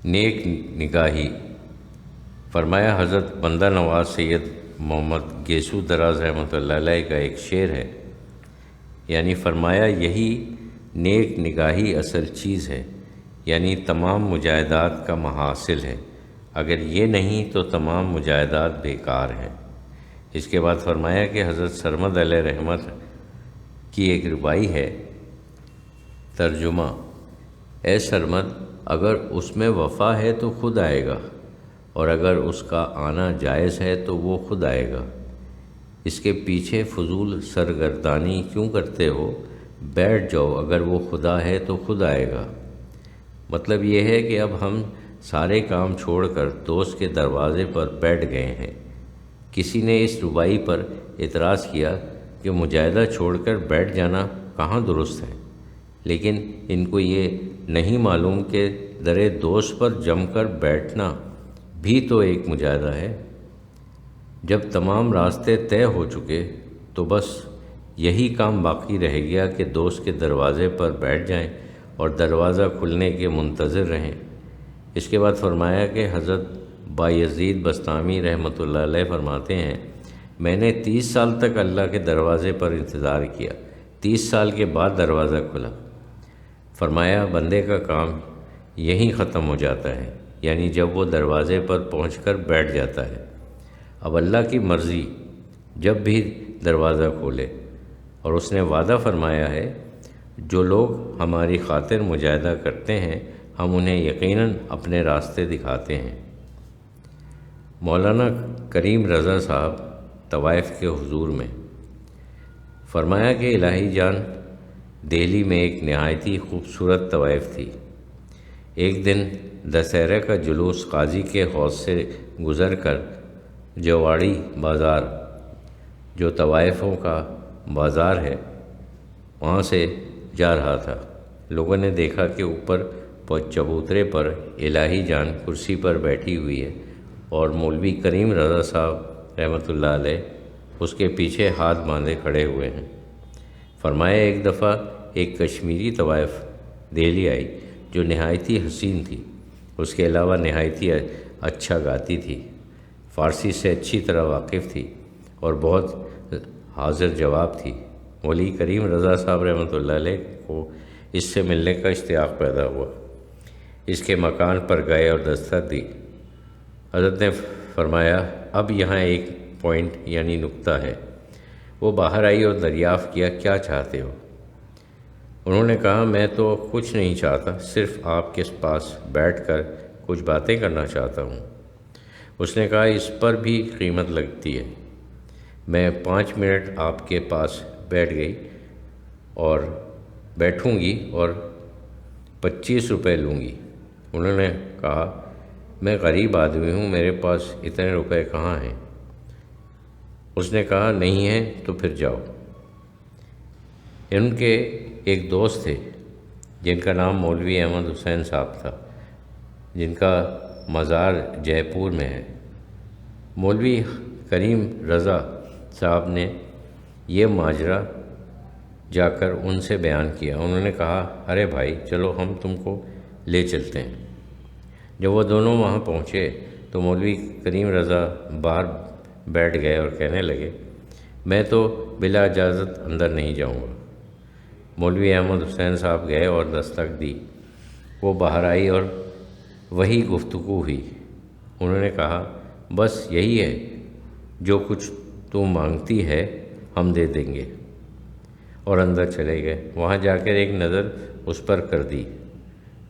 نیک نگاہی۔ فرمایا حضرت بندہ نواز سید محمد گیسو دراز رحمۃ اللہ علیہ کا ایک شعر ہے، یعنی فرمایا یہی نیک نگاہی اصل چیز ہے، یعنی تمام مجاہدات کا محاصل ہے، اگر یہ نہیں تو تمام مجاہدات بیکار ہیں۔ اس کے بعد فرمایا کہ حضرت سرمد علیہ رحمت کی ایک ربائی ہے، ترجمہ: اے سرمد، اگر اس میں وفا ہے تو خود آئے گا، اور اگر اس کا آنا جائز ہے تو وہ خود آئے گا۔ اس کے پیچھے فضول سرگردانی کیوں کرتے ہو؟ بیٹھ جاؤ، اگر وہ خدا ہے تو خود آئے گا۔ مطلب یہ ہے کہ اب ہم سارے کام چھوڑ کر دوست کے دروازے پر بیٹھ گئے ہیں۔ کسی نے اس ربائی پر اعتراض کیا کہ مجاہدہ چھوڑ کر بیٹھ جانا کہاں درست ہے، لیکن ان کو یہ نہیں معلوم کہ در دوست پر جم کر بیٹھنا بھی تو ایک مجاہدہ ہے۔ جب تمام راستے طے ہو چکے تو بس یہی کام باقی رہ گیا کہ دوست کے دروازے پر بیٹھ جائیں اور دروازہ کھلنے کے منتظر رہیں۔ اس کے بعد فرمایا کہ حضرت بایزید بسطامی رحمۃ اللہ علیہ فرماتے ہیں، میں نے 30 سال تک اللہ کے دروازے پر انتظار کیا، 30 سال کے بعد دروازہ کھلا۔ فرمایا بندے کا کام یہیں ختم ہو جاتا ہے، یعنی جب وہ دروازے پر پہنچ کر بیٹھ جاتا ہے۔ اب اللہ کی مرضی جب بھی دروازہ کھولے، اور اس نے وعدہ فرمایا ہے جو لوگ ہماری خاطر مجاہدہ کرتے ہیں ہم انہیں یقیناً اپنے راستے دکھاتے ہیں۔ مولانا کریم رضا صاحب طوائف کے حضور میں فرمایا کہ الہی جان، دہلی میں ایک نہایتی خوبصورت طوائف تھی۔ ایک دن دسہرہ کا جلوس قاضی کے حوض سے گزر کر جواڑی بازار، جو طوائفوں کا بازار ہے، وہاں سے جا رہا تھا۔ لوگوں نے دیکھا کہ اوپر چبوترے پر الہی جان کرسی پر بیٹھی ہوئی ہے اور مولوی کریم رضا صاحب رحمۃ اللہ علیہ اس کے پیچھے ہاتھ باندھے کھڑے ہوئے ہیں۔ فرمایا ایک دفعہ ایک کشمیری طوائف دہلی آئی جو نہایتی حسین تھی، اس کے علاوہ نہایتی اچھا گاتی تھی، فارسی سے اچھی طرح واقف تھی اور بہت حاضر جواب تھی۔ مولوی کریم رضا صاحب رحمۃ اللہ علیہ کو اس سے ملنے کا اشتیاق پیدا ہوا۔ اس کے مکان پر گئے اور دستک دی۔ حضرت نے فرمایا اب یہاں ایک پوائنٹ یعنی نقطہ ہے۔ وہ باہر آئی اور دریافت کیا کیا چاہتے ہو؟ انہوں نے کہا میں تو کچھ نہیں چاہتا، صرف آپ کے پاس بیٹھ کر کچھ باتیں کرنا چاہتا ہوں۔ اس نے کہا اس پر بھی قیمت لگتی ہے۔ میں 5 منٹ آپ کے پاس بیٹھ گئی اور بیٹھوں گی اور 25 روپے لوں گی۔ انہوں نے کہا میں غریب آدمی ہوں، میرے پاس اتنے روپے کہاں ہیں؟ اس نے کہا نہیں ہیں تو پھر جاؤ۔ ان کے ایک دوست تھے جن کا نام مولوی احمد حسین صاحب تھا، جن کا مزار جے پور میں ہے۔ مولوی کریم رضا صاحب نے یہ ماجرا جا کر ان سے بیان کیا۔ انہوں نے کہا ارے بھائی چلو ہم تم کو لے چلتے ہیں۔ جب وہ دونوں وہاں پہنچے تو مولوی کریم رضا باہر بیٹھ گئے اور کہنے لگے میں تو بلا اجازت اندر نہیں جاؤں گا۔ مولوی احمد حسین صاحب گئے اور دستک دی۔ وہ باہر آئی اور وہی گفتگو ہوئی۔ انہوں نے کہا بس یہی ہے، جو کچھ تو مانگتی ہے ہم دے دیں گے، اور اندر چلے گئے۔ وہاں جا کر ایک نظر اس پر کر دی،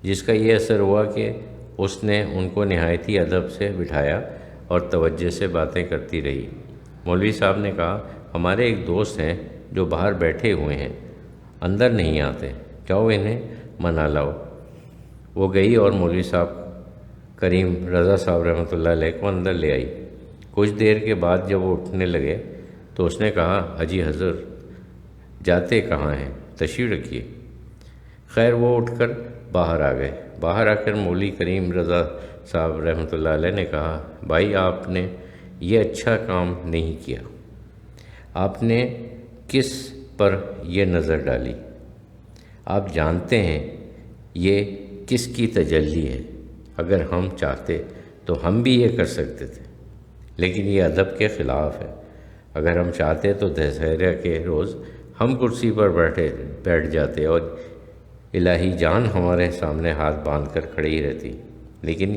جس کا یہ اثر ہوا کہ اس نے ان کو نہایتی ادب سے بٹھایا اور توجہ سے باتیں کرتی رہی۔ مولوی صاحب نے کہا ہمارے ایک دوست ہیں جو باہر بیٹھے ہوئے ہیں، اندر نہیں آتے، جاؤ انہیں منا لاؤ۔ وہ گئی اور مولوی صاحب کریم رضا صاحب رحمۃ اللہ علیہ کو اندر لے آئی۔ کچھ دیر کے بعد جب وہ اٹھنے لگے تو اس نے کہا حاجی حضرت جاتے کہاں ہیں، تشریف رکھیے۔ خیر وہ اٹھ کر باہر آ گئے۔ باہر آ کر مولوی کریم رضا صاحب رحمۃ اللہ علیہ نے کہا بھائی آپ نے یہ اچھا کام نہیں کیا، آپ نے کس پر یہ نظر ڈالی؟ آپ جانتے ہیں یہ کس کی تجلی ہے؟ اگر ہم چاہتے تو ہم بھی یہ کر سکتے تھے، لیکن یہ ادب کے خلاف ہے۔ اگر ہم چاہتے تو دشہرہ کے روز ہم کرسی پر بیٹھ جاتے اور الہی جان ہمارے سامنے ہاتھ باندھ کر کھڑی رہتی، لیکن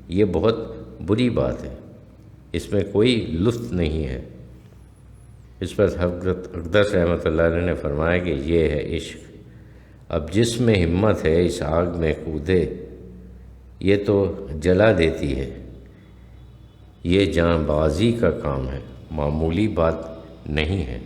یہ بہت بری بات ہے، اس میں کوئی لطف نہیں ہے۔ اس پر حضرت اقدس رحمۃ اللہ علیہ نے فرمایا کہ یہ ہے عشق۔ اب جس میں ہمت ہے اس آگ میں کودے، یہ تو جلا دیتی ہے، یہ جاں بازی کا کام ہے، معمولی بات نہیں ہے۔